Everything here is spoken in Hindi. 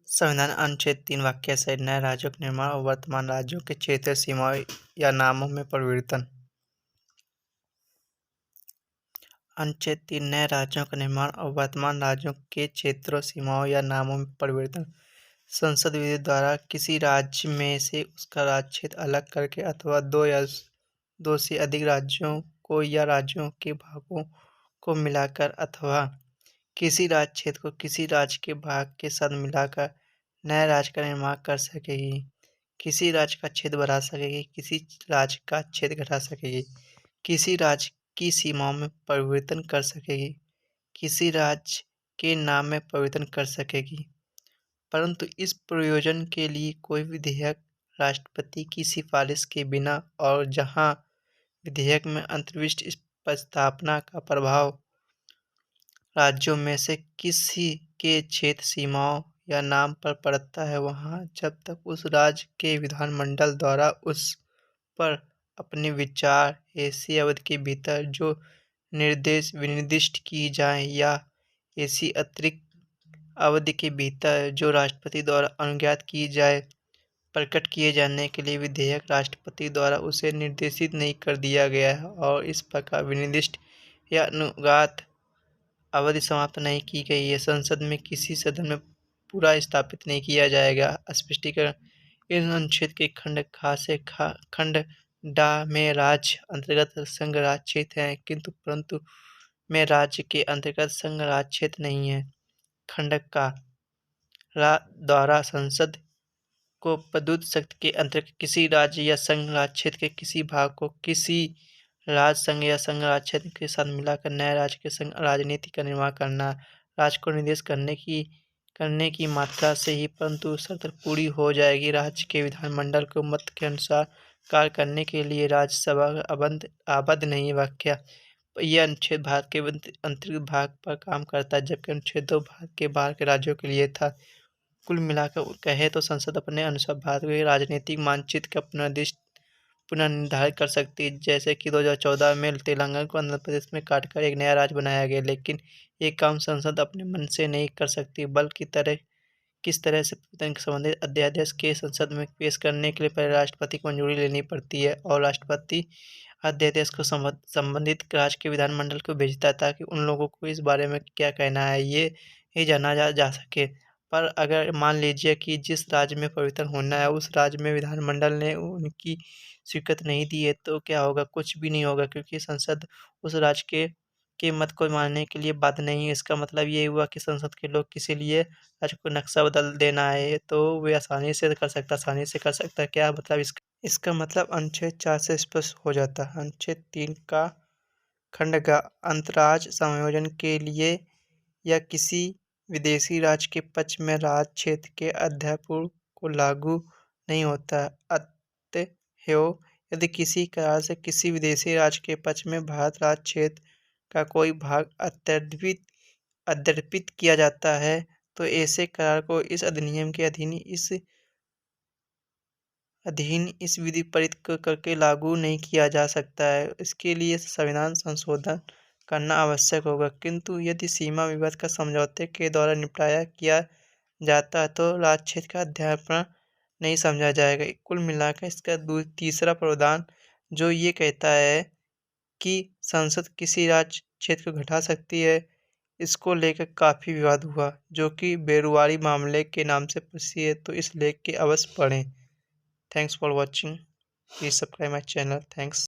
संविधान अनुच्छेद 3 वाक्य सहित नए राज्यों का निर्माण और वर्तमान राज्यों के क्षेत्रीय सीमाओं या नामों में परिवर्तन। अनुच्छेद 3 नए राज्यों का निर्माण और वर्तमान राज्यों के क्षेत्रों, सीमाओं या नामों में परिवर्तन। संसद विधि द्वारा किसी राज्य में से उसका राज्य क्षेत्र अलग करके अथवा दो से अधिक राज्यों को या राज्यों के भागों को मिलाकर अथवा किसी राज्य क्षेत्र को किसी राज्य के भाग के साथ मिलाकर नए राज्य का निर्माण कर सकेगी। किसी राज्य का क्षेत्र बढ़ा सकेगी, किसी राज्य का क्षेत्र घटा सकेगी, किसी राज्य की सीमाओं में परिवर्तन कर सकेगी, किसी राज्य के नाम में परिवर्तन कर सकेगी। परंतु इस प्रयोजन के लिए कोई विधेयक राष्ट्रपति की सिफारिश के बिना और जहां विधेयक में अंतर्विष्ट प्रस्तावना का प्रभाव राज्यों में से किसी के क्षेत्र, सीमाओं या नाम पर पड़ता है, वहां जब तक उस राज्य के विधानमंडल द्वारा उस पर अपने विचार ऐसी अवधि के भीतर जो विनिर्दिष्ट की जाए या ऐसी अतिरिक्त अवधि के भीतर जो राष्ट्रपति द्वारा अनुज्ञात की जाए, प्रकट किए जाने के लिए विधेयक राष्ट्रपति द्वारा उसे निर्देशित नहीं कर दिया गया है और इस प्रकार विनिर्दिष्ट या अनुज्ञात अवधि समाप्त नहीं की गई है, संसद में किसी सदन में पूरा स्थापित नहीं किया जाएगा। स्पष्टीकरण। इस अनुच्छेद के खंड खा से खंड डा में राज्य अंतर्गत संघ राज्य क्षेत्र है, किंतु परंतु में राज्य के अंतर्गत संघ राज्य क्षेत्र नहीं है। खंड का द्वारा संसद को प्रदत्त शक्ति के अंतर्गत किसी राज्य या संघ राज्य क्षेत्र के किसी भाग को किसी राज्य संघ या संघ राज्य क्षेत्र के साथ मिलाकर नए राज्य के संघ राजनीति का निर्माण करना। राज्य को निर्देश करने की मात्रा से ही परंतु शर्त पूरी हो जाएगी। राज्य के विधानमंडल को मत के अनुसार कार्य करने के लिए राज्यसभा आबद्ध नहीं है। व्याख्या। यह अनुच्छेद भारत के अंतरिक्ष भाग पर काम करता है, जबकि अनुच्छेद 2 भारत के बाहर के राज्यों के लिए था। कुल मिलाकर कहे तो संसद अपने अनुसार भारत के राजनीतिक मानचित्र का पुनर्निर्धारित कर सकती है, जैसे कि 2014 में तेलंगाना को आंध्र प्रदेश में काटकर एक नया राज्य बनाया गया। लेकिन ये काम संसद अपने मन से नहीं कर सकती, बल्कि किस तरह से परिवर्तन के संबंधित अध्यादेश के संसद में पेश करने के लिए पहले राष्ट्रपति की मंजूरी लेनी पड़ती है और राष्ट्रपति अध्यादेश को संबंधित राज्य के विधानमंडल को भेजता है ताकि उन लोगों को इस बारे में क्या कहना है ये जाना जा सके। पर अगर मान लीजिए कि जिस राज्य में परिवर्तन होना है उस राज्य में विधानमंडल ने उनकी स्वीकृति नहीं दी है, तो क्या होगा? कुछ भी नहीं होगा, क्योंकि संसद उस राज्य के मत को मानने के लिए बाध्य नहीं है। इसका मतलब ये हुआ कि संसद के लोग किसी लिए राज्य को नक्शा बदल देना है तो वे आसानी से कर सकता है। क्या मतलब इसका मतलब अनुच्छेद 4 से स्पष्ट हो जाता है। अनुच्छेद 3 का खंड ग अंतर्राज्य समायोजन के लिए या किसी विदेशी राज्य के पक्ष में राज्य क्षेत्र के अध्यादेश को लागू नहीं होता। अतएव यदि किसी करार से किसी विदेशी राज्य के पक्ष में भारत राज्य क्षेत्र का कोई भाग अध्यर्पित किया जाता है, तो ऐसे करार को इस अधिनियम के अधीन इस विधि पारित करके लागू नहीं किया जा सकता है। इसके लिए संविधान संशोधन करना आवश्यक होगा, किंतु यदि सीमा विवाद का समझौते के द्वारा निपटारा किया जाता है तो राज्य क्षेत्र का अध्यापन नहीं समझा जाएगा। कुल मिलाकर इसका तीसरा प्रावधान जो ये कहता है कि संसद किसी राज्य क्षेत्र को घटा सकती है, इसको लेकर काफ़ी विवाद हुआ, जो कि बेरुवारी मामले के नाम से प्रसिद्ध है। तो इस लेख के अवश्य पढ़ें। Thanks for watching. Please subscribe my channel. Thanks.